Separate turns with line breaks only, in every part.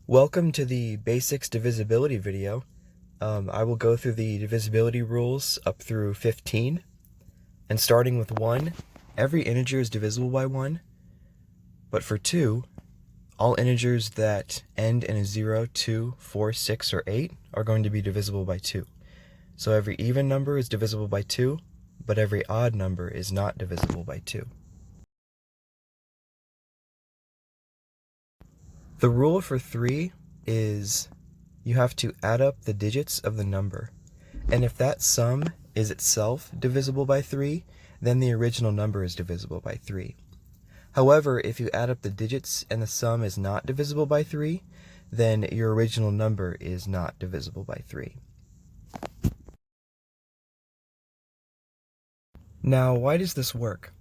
Welcome to the Basics Divisibility video. I will go through the divisibility rules up through 15. And starting with 1, every integer is divisible by 1. But for 2, all integers that end in a 0, 2, 4, 6, or 8 are going to be divisible by 2. So every even number is divisible by 2, but every odd number is not divisible by 2. The rule for 3 is you have to add up the digits of the number. And if that sum is itself divisible by 3, then the original number is divisible by 3. However, if you add up the digits and the sum is not divisible by 3, then your original number is not divisible by 3. Now, why does this work?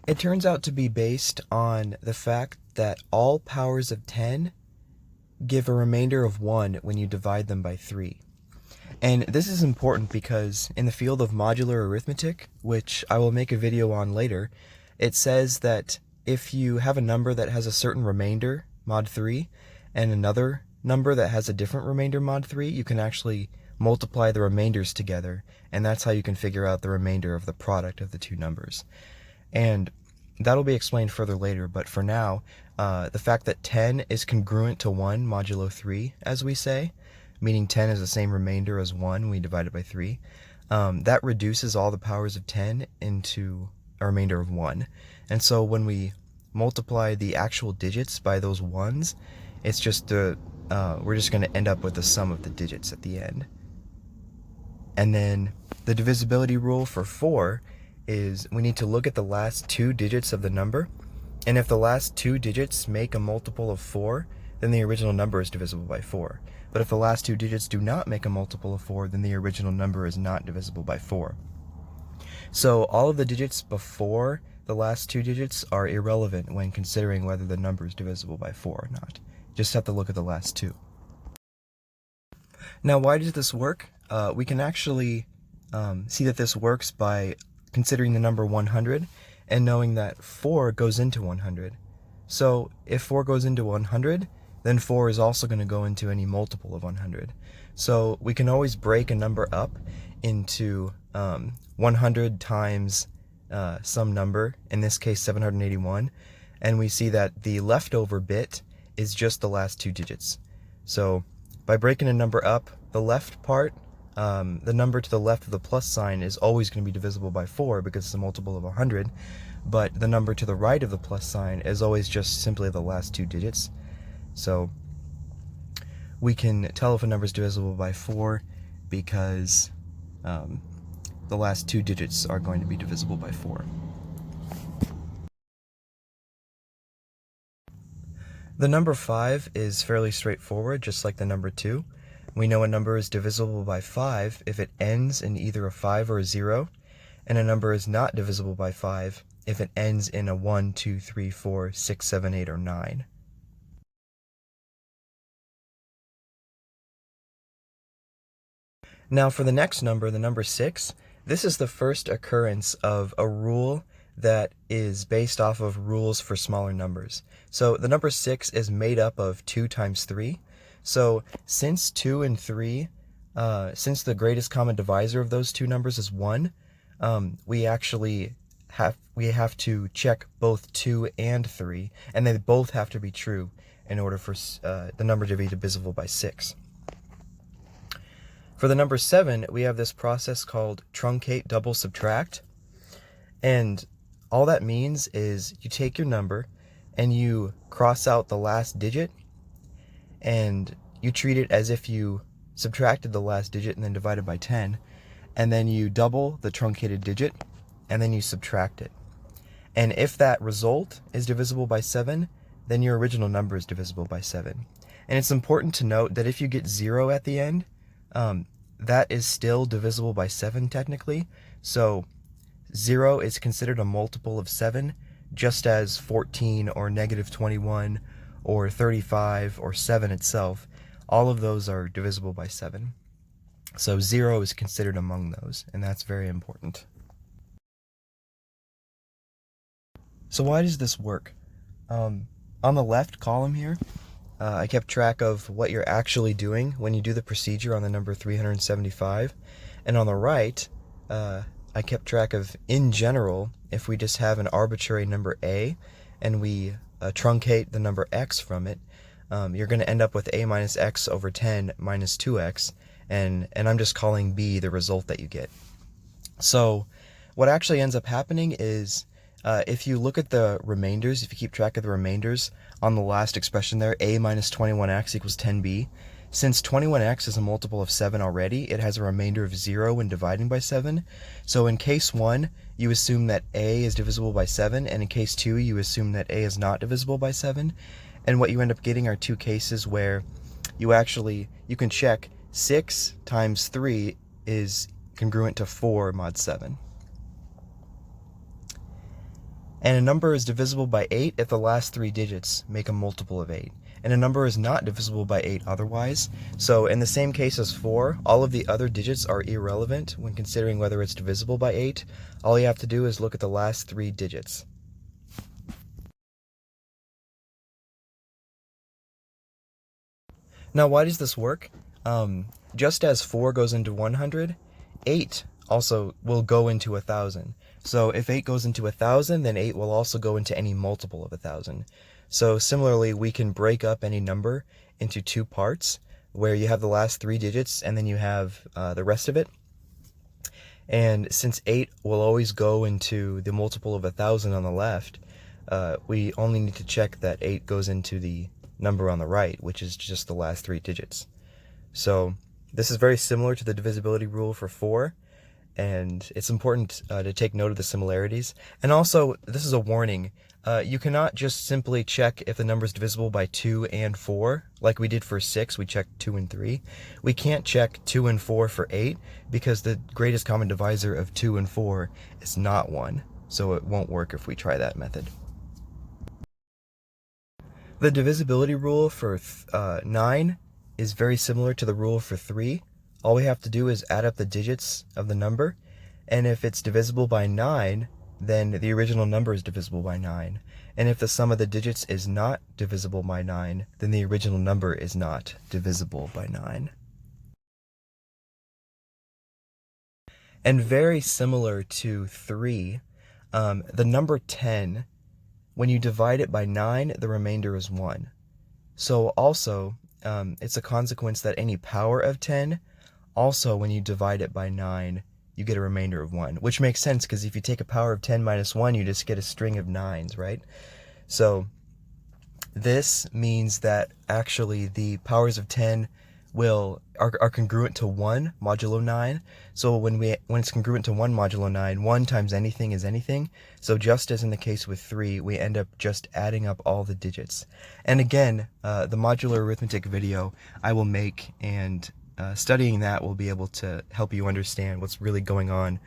It turns out to be based on the fact that all powers of 10 give a remainder of 1 when you divide them by 3. And this is important because in the field of modular arithmetic, which I will make a video on later, it says that if you have a number that has a certain remainder, mod 3, and another number that has a different remainder, mod 3, you can actually multiply the remainders together, and that's how you can figure out the remainder of the product of the two numbers. And that'll be explained further later, but for now, the fact that 10 is congruent to 1 modulo 3, as we say, meaning 10 is the same remainder as 1 when we divide it by 3, that reduces all the powers of 10 into a remainder of 1. And so when we multiply the actual digits by those 1s, it's just we're just going to end up with the sum of the digits at the end. And then the divisibility rule for 4 is we need to look at the last 2 digits of the number, and if the last 2 digits make a multiple of 4, then the original number is divisible by 4. But if the last 2 digits do not make a multiple of 4, then the original number is not divisible by 4. So all of the digits before the last 2 digits are irrelevant when considering whether the number is divisible by 4 or not. Just have to look at the last 2. Now, why does this work? We can actually see that this works by considering the number 100 and knowing that 4 goes into 100. So if 4 goes into 100, then 4 is also going to go into any multiple of 100. So we can always break a number up into 100 times some number, in this case 781, and we see that the leftover bit is just the last 2 digits. So by breaking a number up, the left part, the number to the left of the plus sign is always going to be divisible by 4 because it's a multiple of 100, but the number to the right of the plus sign is always just simply the last 2 digits. So we can tell if a number is divisible by 4 because the last 2 digits are going to be divisible by 4. The number 5 is fairly straightforward, just like the number 2. We know a number is divisible by 5 if it ends in either a 5 or a 0, and a number is not divisible by 5 if it ends in a 1, 2, 3, 4, 6, 7, 8, or 9. Now for the next number, the number 6, this is the first occurrence of a rule that is based off of rules for smaller numbers. So the number 6 is made up of 2 times 3. So since 2 and 3, since the greatest common divisor of those two numbers is 1, we actually have to check both 2 and 3, and they both have to be true in order for the number to be divisible by 6. For the number 7, we have this process called truncate double subtract, and all that means is you take your number and you cross out the last digit and you treat it as if you subtracted the last digit and then divided by 10, and then you double the truncated digit and then you subtract it. And if that result is divisible by 7, then your original number is divisible by 7. And it's important to note that if you get 0 at the end, that is still divisible by 7 technically. So 0 is considered a multiple of 7, just as 14 or negative 21 or 35 or 7 itself, all of those are divisible by 7. So 0 is considered among those, and that's very important. So why does this work? On the left column here, I kept track of what you're actually doing when you do the procedure on the number 375. And on the right, I kept track of, in general, if we just have an arbitrary number a and we truncate the number x from it, you're going to end up with a minus x over 10 minus 2x, and I'm just calling b the result that you get. So what actually ends up happening is, if you look at the remainders, if you keep track of the remainders on the last expression there, a minus 21x equals 10b, since 21x is a multiple of 7 already, it has a remainder of 0 when dividing by 7. So in case 1, you assume that a is divisible by 7, and in case 2, you assume that a is not divisible by 7. And what you end up getting are two cases where you can check 6 times 3 is congruent to 4 mod 7. And a number is divisible by 8 if the last 3 digits make a multiple of 8. And a number is not divisible by 8 otherwise. So in the same case as 4, all of the other digits are irrelevant when considering whether it's divisible by 8. All you have to do is look at the last 3 digits. Now, why does this work? Just as 4 goes into 100, 8 also will go into 1,000. So if 8 goes into 1,000, then 8 will also go into any multiple of 1,000. So similarly, we can break up any number into two parts, where you have the last 3 digits and then you have the rest of it. And since 8 will always go into the multiple of 1,000 on the left, we only need to check that 8 goes into the number on the right, which is just the last 3 digits. So this is very similar to the divisibility rule for 4, and it's important to take note of the similarities. And also, this is a warning. You cannot just simply check if the number is divisible by 2 and 4, like we did for 6, we checked 2 and 3. We can't check 2 and 4 for 8, because the greatest common divisor of 2 and 4 is not 1, so it won't work if we try that method. The divisibility rule for 9 is very similar to the rule for 3. All we have to do is add up the digits of the number, and if it's divisible by 9, then the original number is divisible by 9. And if the sum of the digits is not divisible by 9, then the original number is not divisible by 9. And very similar to 3, the number 10, when you divide it by 9, the remainder is 1. So also, it's a consequence that any power of 10, also when you divide it by 9, you get a remainder of 1, which makes sense because if you take a power of 10 minus 1, you just get a string of 9s, right? So this means that actually the powers of 10 are congruent to 1 modulo 9. So when it's congruent to 1 modulo 9, 1 times anything is anything. So just as in the case with 3, we end up just adding up all the digits. And again, the modular arithmetic video I will make, and studying that will be able to help you understand what's really going on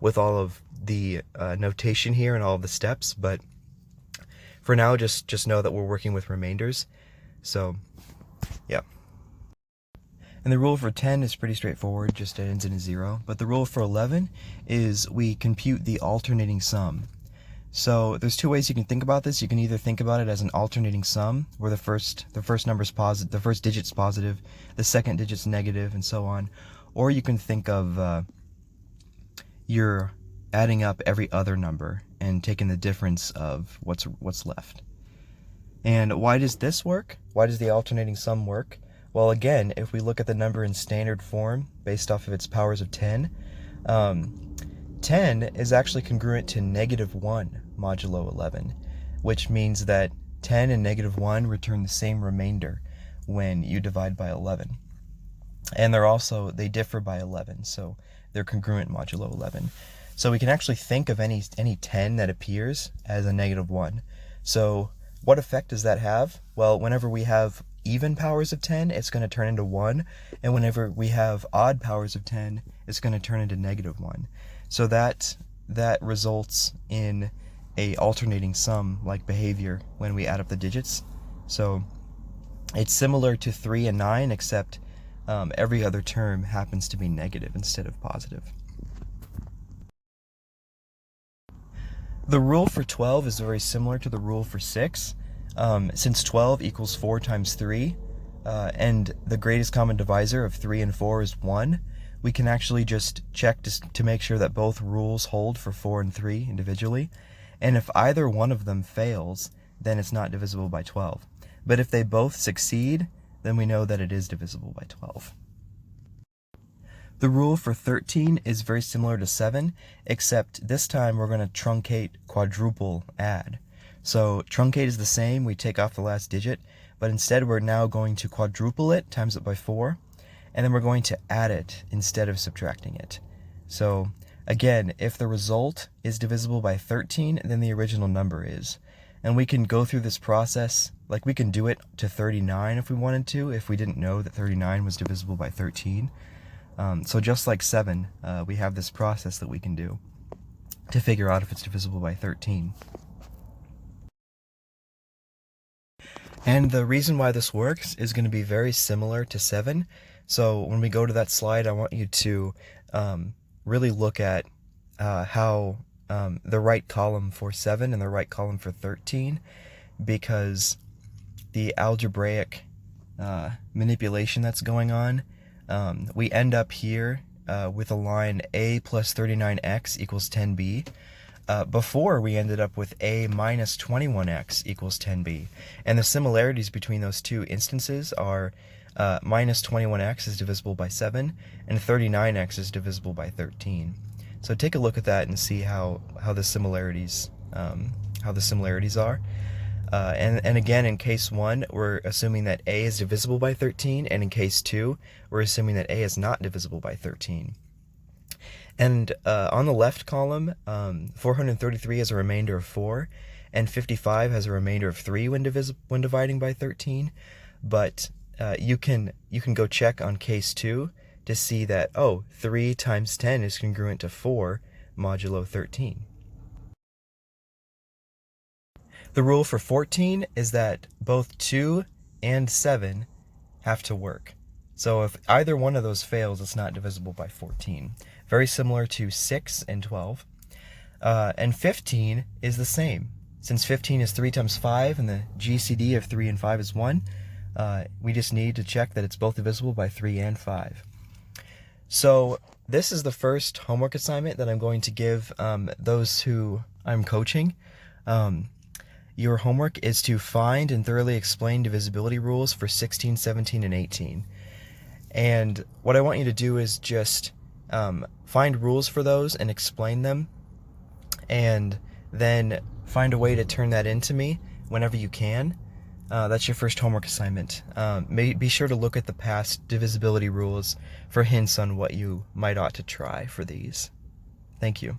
with all of the notation here and all of the steps. But for now, just know that we're working with remainders. So, yeah. And the rule for 10 is pretty straightforward, just ends in a 0. But the rule for 11 is we compute the alternating sum. So there's two ways you can think about this. You can either think about it as an alternating sum, where the first number's positive, the first digit's positive, the second digit's negative, and so on. Or you can think of you're adding up every other number and taking the difference of what's left. And why does this work? Why does the alternating sum work? Well, again, if we look at the number in standard form based off of its powers of 10, 10 is actually congruent to -1 modulo 11, which means that 10 and -1 return the same remainder when you divide by 11. And they differ by 11, so they're congruent modulo 11. So we can actually think of any 10 that appears as a -1. So what effect does that have? Well, whenever we have even powers of 10, it's going to turn into 1, and whenever we have odd powers of 10, it's going to turn into -1. So that results in a alternating sum like behavior when we add up the digits. So it's similar to 3 and 9, except every other term happens to be negative instead of positive. The rule for 12 is very similar to the rule for 6. Since 12 equals 4 times 3, and the greatest common divisor of 3 and 4 is 1, we can actually just check to make sure that both rules hold for 4 and 3 individually. And if either one of them fails, then it's not divisible by 12. But if they both succeed, then we know that it is divisible by 12. The rule for 13 is very similar to 7, except this time we're going to truncate quadruple add. So truncate is the same, we take off the last digit, but instead we're now going to quadruple it, times it by 4, and then we're going to add it instead of subtracting it. So again, if the result is divisible by 13, then the original number is. And we can go through this process, like we can do it to 39 if we wanted to, if we didn't know that 39 was divisible by 13. So just like 7, we have this process that we can do to figure out if it's divisible by 13. And the reason why this works is going to be very similar to 7. So when we go to that slide, I want you to really look at how the right column for 7 and the right column for 13, because the algebraic manipulation that's going on, we end up here with a line a plus 39x equals 10b. Before we ended up with a minus 21x equals 10b. And the similarities between those two instances are minus 21x is divisible by 7, and 39x is divisible by 13. So take a look at that and see how the similarities are. And again, in case 1, we're assuming that a is divisible by 13, and in case 2, we're assuming that a is not divisible by 13. And on the left column, 433 has a remainder of 4, and 55 has a remainder of 3 when dividing by 13. But you can go check on case 2 to see that, 3 times 10 is congruent to 4 modulo 13. The rule for 14 is that both 2 and 7 have to work. So if either one of those fails, it's not divisible by 14. Very similar to 6 and 12. And 15 is the same. Since 15 is 3 times 5 and the GCD of 3 and 5 is 1, we just need to check that it's both divisible by 3 and 5. So this is the first homework assignment that I'm going to give those who I'm coaching. Your homework is to find and thoroughly explain divisibility rules for 16, 17, and 18. And what I want you to do is just find rules for those and explain them, and then find a way to turn that into me whenever you can. That's your first homework assignment. Be sure to look at the past divisibility rules for hints on what you might ought to try for these. Thank you.